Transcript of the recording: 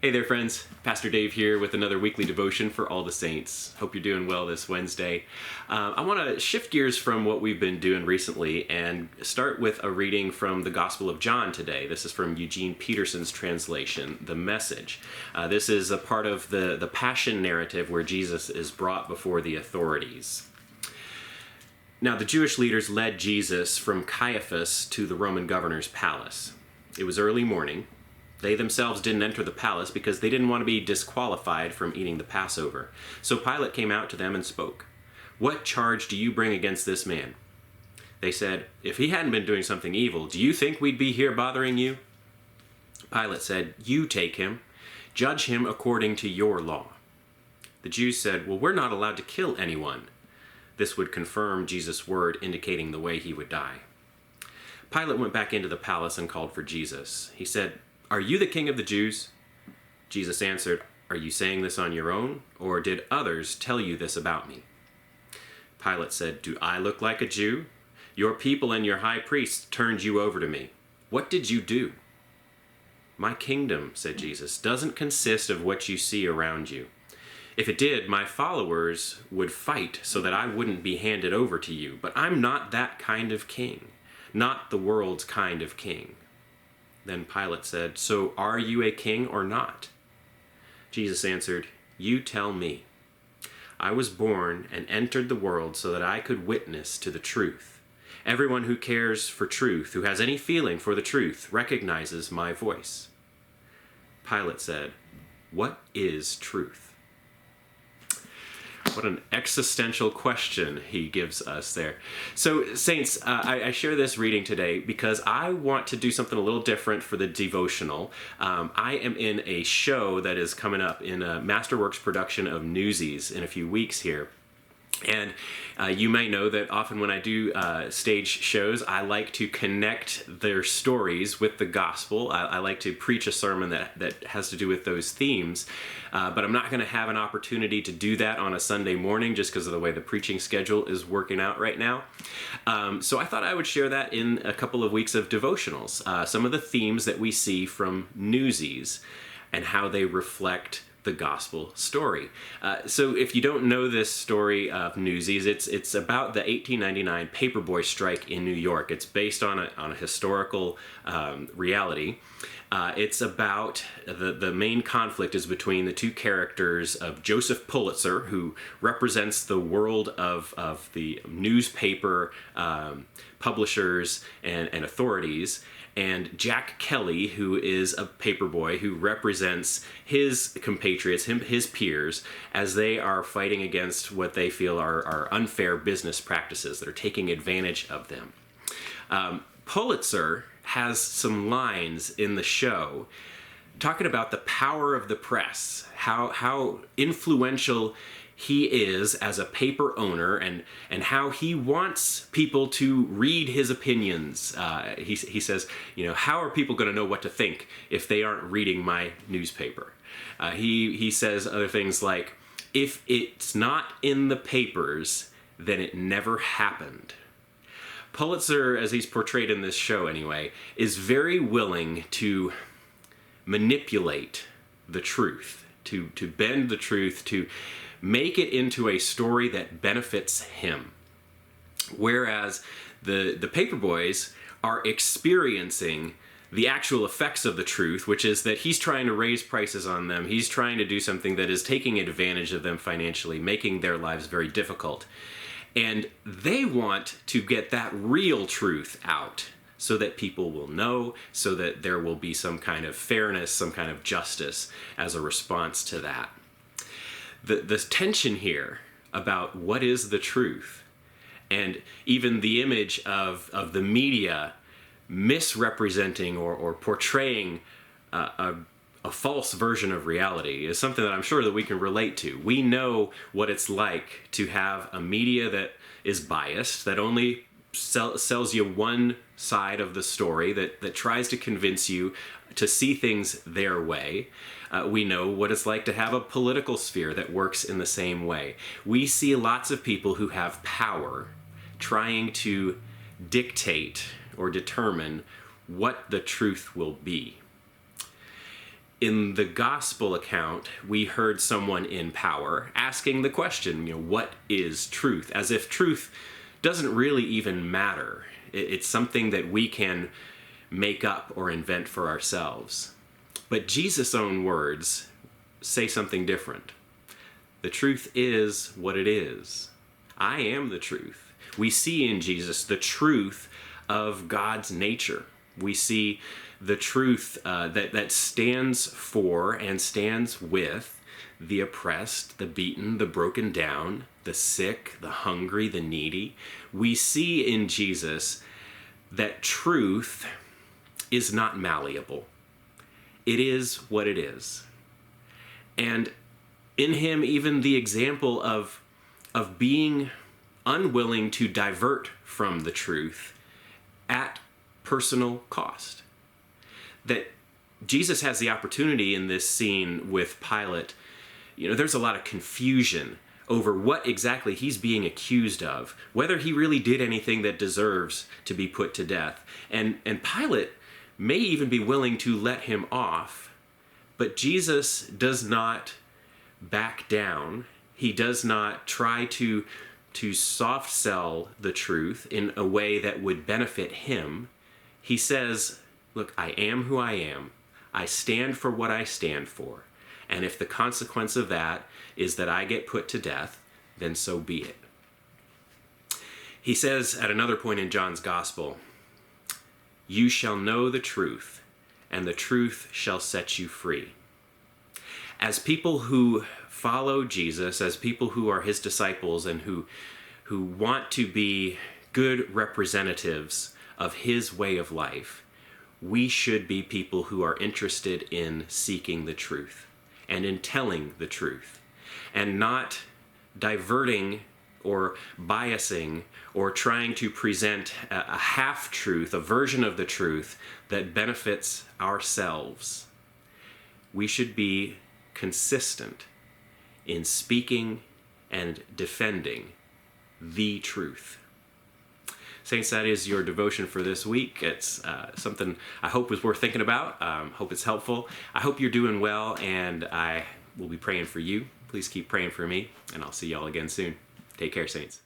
Hey there, friends. Pastor Dave here with another weekly devotion for all the saints. Hope you're doing well this Wednesday. I want to shift gears from what we've been doing recently and start with a reading from the Gospel of John today. This is from Eugene Peterson's translation, The Message. This is a part of the Passion narrative where Jesus is brought before the authorities. Now, the Jewish leaders led Jesus from Caiaphas to the Roman governor's palace. It was early morning. They themselves didn't enter the palace because they didn't want to be disqualified from eating the Passover. So Pilate came out to them and spoke. "What charge do you bring against this man?" They said, "If he hadn't been doing something evil, do you think we'd be here bothering you?" Pilate said, "You take him. Judge him according to your law." The Jews said, "Well, we're not allowed to kill anyone." This would confirm Jesus' word indicating the way he would die. Pilate went back into the palace and called for Jesus. He said, "Are you the king of the Jews?" Jesus answered, "Are you saying this on your own, or did others tell you this about me?" Pilate said, "Do I look like a Jew? Your people and your high priest turned you over to me. What did you do?" "My kingdom," said Jesus, "doesn't consist of what you see around you. If it did, my followers would fight so that I wouldn't be handed over to you. But I'm not that kind of king, not the world's kind of king." Then Pilate said, "So are you a king or not?" Jesus answered, "You tell me. I was born and entered the world so that I could witness to the truth. Everyone who cares for truth, who has any feeling for the truth, recognizes my voice." Pilate said, "What is truth?" What an existential question he gives us there. So, saints, I share this reading today because I want to do something a little different for the devotional. I am in a show that is coming up in a Masterworks production of Newsies in a few weeks here. And you may know that often when I do stage shows, I like to connect their stories with the gospel. I like to preach a sermon that has to do with those themes. But I'm not going to have an opportunity to do that on a Sunday morning just because of the way the preaching schedule is working out right now. So I thought I would share that in a couple of weeks of devotionals. Some of the themes that we see from Newsies and how they reflect the gospel story. So if you don't know this story of Newsies, it's about the 1899 paperboy strike in New York. It's based on a historical reality. It's about the main conflict is between the two characters of Joseph Pulitzer, who represents the world of the newspaper publishers and authorities, and Jack Kelly, who is a paperboy who represents his compatriots, his peers, as they are fighting against what they feel are unfair business practices that are taking advantage of them. Pulitzer has some lines in the show talking about the power of the press, how influential he is as a paper owner, and how he wants people to read his opinions. He says, how are people going to know what to think if they aren't reading my newspaper? He says other things like, if it's not in the papers, then it never happened. Pulitzer, as he's portrayed in this show anyway, is very willing to manipulate the truth, to bend the truth, to make it into a story that benefits him. Whereas the paperboys are experiencing the actual effects of the truth, which is that he's trying to raise prices on them. He's trying to do something that is taking advantage of them financially, making their lives very difficult. And they want to get that real truth out so that people will know, so that there will be some kind of fairness, some kind of justice as a response to that. The tension here about what is the truth, and even the image of the media misrepresenting or portraying a false version of reality is something that I'm sure that we can relate to. We know what it's like to have a media that is biased, that only sells you one side of the story, that tries to convince you to see things their way. We know what it's like to have a political sphere that works in the same way. We see lots of people who have power trying to dictate or determine what the truth will be. In the gospel account, we heard someone in power asking the question, what is truth? As if truth doesn't really even matter. It's something that we can make up or invent for ourselves. But Jesus' own words say something different. The truth is what it is. I am the truth. We see in Jesus the truth of God's nature. We see the truth that stands for and stands with the oppressed, the beaten, the broken down, the sick, the hungry, the needy. We see in Jesus that truth is not malleable. It is what it is. And in him, even the example of being unwilling to divert from the truth at personal cost. That Jesus has the opportunity in this scene with Pilate. There's a lot of confusion over what exactly he's being accused of, whether he really did anything that deserves to be put to death. And Pilate may even be willing to let him off, but Jesus does not back down. He does not try to soft sell the truth in a way that would benefit him. He says, look, I am who I am. I stand for what I stand for. And if the consequence of that is that I get put to death, then so be it. He says at another point in John's gospel, you shall know the truth, and the truth shall set you free. As people who follow Jesus, as people who are his disciples and who want to be good representatives of his way of life, we should be people who are interested in seeking the truth and in telling the truth and not diverting or biasing or trying to present a half-truth, a version of the truth that benefits ourselves. We should be consistent in speaking and defending the truth. Saints, that is your devotion for this week. It's something I hope is worth thinking about. Hope it's helpful. I hope you're doing well, and I will be praying for you. Please keep praying for me, and I'll see y'all again soon. Take care, Saints.